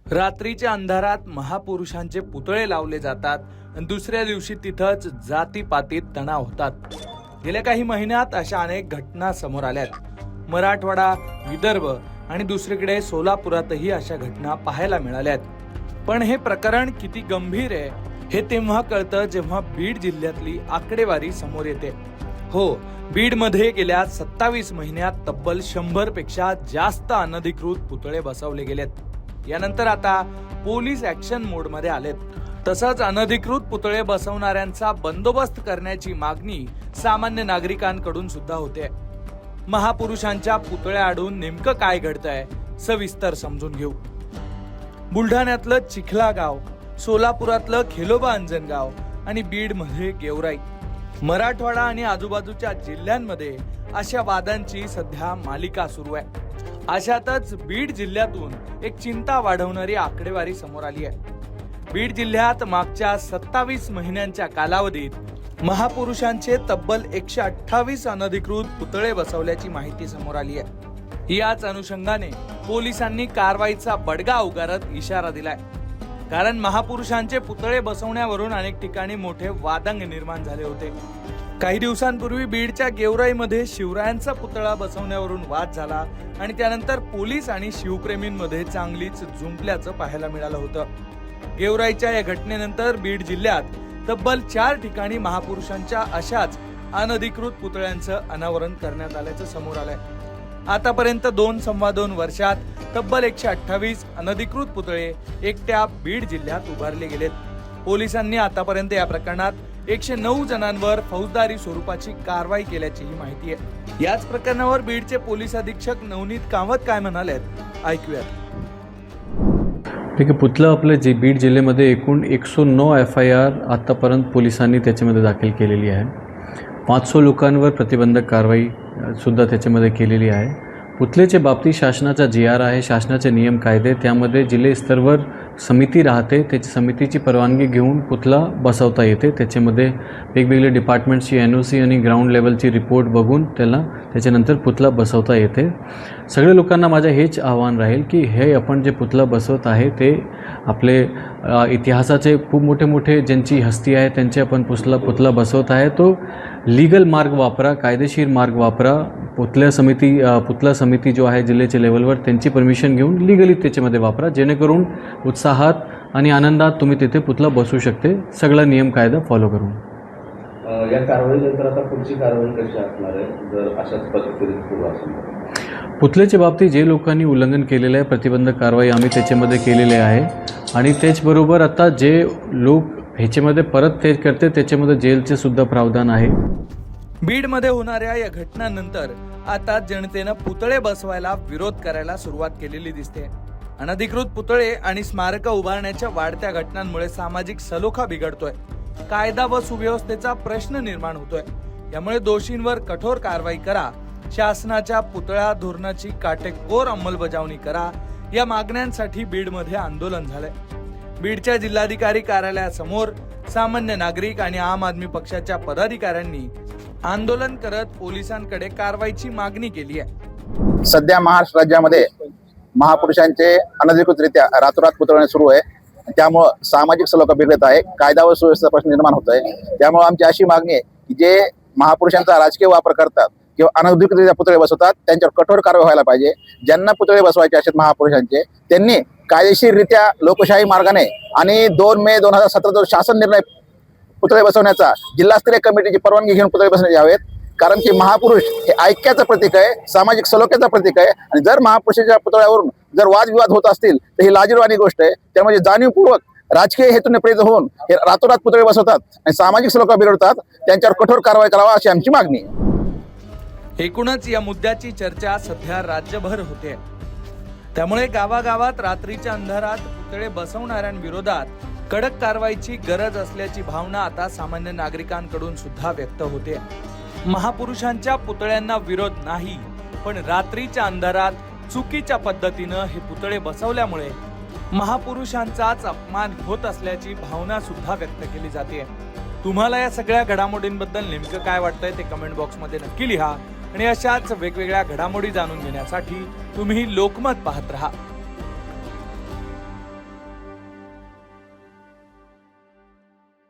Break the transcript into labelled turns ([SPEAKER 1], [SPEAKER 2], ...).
[SPEAKER 1] रात्रीच्या अंधारात महापुरुषांचे पुतळे लावले जातात आणि दुसऱ्या दिवशी तिथंच जातीपातीत तणाव होतात। गेल्या काही महिन्यात अशा अनेक घटना समोर आल्यात। मराठवाडा, विदर्भ आणि दुसरीकडे सोलापुरातही अशा घटना पाहायला मिळाल्यात। पण हे प्रकरण किती गंभीर आहे हे तेव्हा कळतं जेव्हा बीड जिल्ह्यातली आकडेवारी समोर येते। हो, बीडमध्ये गेल्या 27 महिन्यात तब्बल 100 पेक्षा जास्त अनधिकृत पुतळे बसवले गेलेत। यानंतर आता पोलीस ऍक्शन मोड मध्ये आलेत। तसंच अनधिकृत पुतळे बसवणाऱ्यांचा बंदोबस्त करण्याची मागणी सामान्य नागरिकांकडून सुद्धा होते। महापुरुषांच्या पुतळ्याआडून नेमकं काय घडतंय सविस्तर समजून घेऊ। बुलढाण्यातलं चिखला गाव, सोलापुरातलं खेलोबा अंजनगाव आणि बीडमध्ये गेवराई, मराठवाडा आणि आजूबाजूच्या जिल्ह्यांमध्ये अशा वादांची सध्या मालिका सुरू आहे। अशातच बीड जिल्ह्यातून एक चिंता वाढवणारी आकडेवारी समोर आली आहे। बीड जिल्ह्यात मागच्या 27 महिन्यांच्या कालावधीत महापुरुषांचे तब्बल 128 अनधिकृत पुतळे बसवल्याची माहिती समोर आली आहे। याच अनुषंगाने पोलिसांनी कारवाईचा बडगा उगारत इशारा दिलाय। कारण महापुरुषांचे पुतळे बसवण्यावरून अनेक ठिकाणी मोठे वादंग निर्माण झाले होते। काही दिवसांपूर्वी बीडच्या गेवराईमध्ये शिवरायांचा पुतळा बसवण्यावरून वाद झाला आणि त्यानंतर पोलीस आणि शिवप्रेमींमध्ये चांगलीच जुंपल्याचं पाहायला मिळालं होतं। गेवराईच्या या घटनेनंतर बीड जिल्ह्यात तब्बल 4 ठिकाणी महापुरुषांच्या अशाच अनधिकृत पुतळ्यांचं अनावरण करण्यात आल्याचं समोर आलंय। आतापर्यंत 2 वर्षात तब्बल 128 अनधिकृत पुतळे एकट्या बीड जिल्ह्यात उभारले गेलेत। पोलिसांनी आतापर्यंत या प्रकरणात 109 जणांवर फौजदारी स्वरूपाची कारवाई केल्याचीही माहिती आहे। याच प्रकरणावर बीडचे पोलीस अधीक्षक नवनीत कामत काय म्हणालेत ऐकूयात।
[SPEAKER 2] ठीक आहे, पुतळा आपल्या बीड जिल्ह्यामध्ये एकूण 109 FIR आतापर्यंत पोलिसांनी त्याच्यामध्ये दाखल केलेली आहे। 500 लोकांवर प्रतिबंधक कारवाई सुद्धा त्याच्यामध्ये केलेली आहे। पुतळेच्या बाबतीत शासनाचा GR आहे, शासनाचे नियम कायदे, त्यामध्ये जिल्हा स्तरावर समिती राहते, त्याची समितीची परवानगी घेऊन पुतळा बसवता येते। त्याच्यामध्ये वेगवेगळे डिपार्टमेंट्सची NOC आणि ग्राउंड लेवलची रिपोर्ट बघून त्याच्यानंतर पुतळा बसवता येते। सगळ्या लोकांना माझं हेच आव्हान राहील की हे आपण जे पुतळा बसवत आहे ते आपले इतिहासाचे खूप मोठे ज्यांची हस्ती आहे त्यांचे आपण पुतळा बसवत आहे तो लीगल मार्ग वापरा, कायदेशीर मार्ग वापरा। पुतळा समिती जो आहे जिल्ह्याच्या लेवलवर त्यांची परमिशन घेऊन लीगली त्याच्यामध्ये वापरा, जेणेकरून उत्साहात आणि आनंदात तुम्ही तिथे पुतळा बसवू शकते, सगळा नियम कायदा फॉलो करून।
[SPEAKER 3] या कारवाईनंतर आता पुढची कारवाई कशी असणार आहे जर अशाच परिस्थितीत सुरू असेल?
[SPEAKER 2] पुतळ्याच्या बाबतीत जे लोकांनी उल्लंघन केलेलं आहे प्रतिबंधक कारवाई आम्ही त्याच्यामध्ये केलेली आहे आणि त्याचबरोबर आता जे लोक ह्याच्यामध्ये परत ते करते त्याच्यामध्ये जेलचे सुद्धा प्रावधान आहे।
[SPEAKER 1] बीडमध्ये होणाऱ्या या घटनांनंतर आता जनतेनं पुतळे बसवायला विरोध करायला सुरुवात केलेली दिसते। अनधिकृत पुतळे आणि स्मारकं उभारण्याच्या वाढत्या घटनांमुळे सामाजिक सलोखा बिघडतोय, कायदा व सुव्यवस्थेचा प्रश्न निर्माण होतोय। यामुळे दोषींवर कठोर कारवाई करा, शासनाच्या पुतळा धोरणाची काटेकोर अंमलबजावणी करा, या मागण्यांसाठी बीडमध्ये आंदोलन झालंय। बीडच्या जिल्हाधिकारी कार्यालयासमोर सामान्य नागरिक आणि आम आदमी पक्षाच्या पदाधिकाऱ्यांनी आंदोलन करत पोलिसांकडे कारवाईची मागणी केली आहे।
[SPEAKER 4] सध्या महाराष्ट्र राज्यामध्ये महापुरुषांचे अनधिकृतरित्या रातोरात पुतळणे सुरू आहे, त्यामुळं सामाजिक सलोखा बिघडत आहे, कायदा व सुव्यवस्थेचा प्रश्न निर्माण होत आहे। त्यामुळे आमची अशी मागणी आहे की जे महापुरुषांचा राजकीय वापर करतात किंवा अनधिकृतरित्या पुतळे बसवतात त्यांच्यावर कठोर कारवाई व्हायला पाहिजे। ज्यांना पुतळे बसवायचे असतात महापुरुषांचे त्यांनी कायदेशीररित्या लोकशाही मार्गाने आणि 2 मे 2017 जो शासन निर्णय पुतळे बसवण्याचा जिल्हास्तरीय कमिटीची परवानगी घेऊन पुतळे बसवण्यात यावेत। कारण की महापुरुष हे ऐक्याचं प्रतीक आहे, सामाजिक सलोख्याचं प्रतीक आहे आणि जर महापुरुषाच्या पुतळ्यावरून जर वादविवाद होत असतील तर ही लाजिरवाणी गोष्ट आहे। त्यामुळे जाणीवपूर्वक राजकीय हेतूने प्रेरित होऊन हे रातोरात पुतळे बसवतात आणि सामाजिक सलोखा बिघडतात, त्यांच्यावर कठोर कारवाई करावा अशी आमची मागणी आहे।
[SPEAKER 1] एकूणच या मुद्द्याची चर्चा सध्या राज्यभर होते। त्यामुळे गावागावात रात्रीच्या अंधारात पुतळे बसवणाऱ्यांविरोधात कडक कारवाईची गरज असल्याची भावना आता सामान्य नागरिकांकडून सुद्धा व्यक्त होते। महापुरुषांच्या पुतळ्यांना विरोध नाही, पण रात्रीच्या अंधारात चुकीच्या पद्धतीनं हे पुतळे बसवल्यामुळे महापुरुषांचाच अपमान होत असल्याची भावना सुद्धा व्यक्त केली जाते। तुम्हाला या सगळ्या घडामोडींबद्दल नेमकं काय वाटतंय ते कमेंट बॉक्समध्ये नक्की लिहा आणि अशाच वेगवेगळ्या घडामोडी जाणून घेण्यासाठी तुम्ही लोकमत पाहत रहा।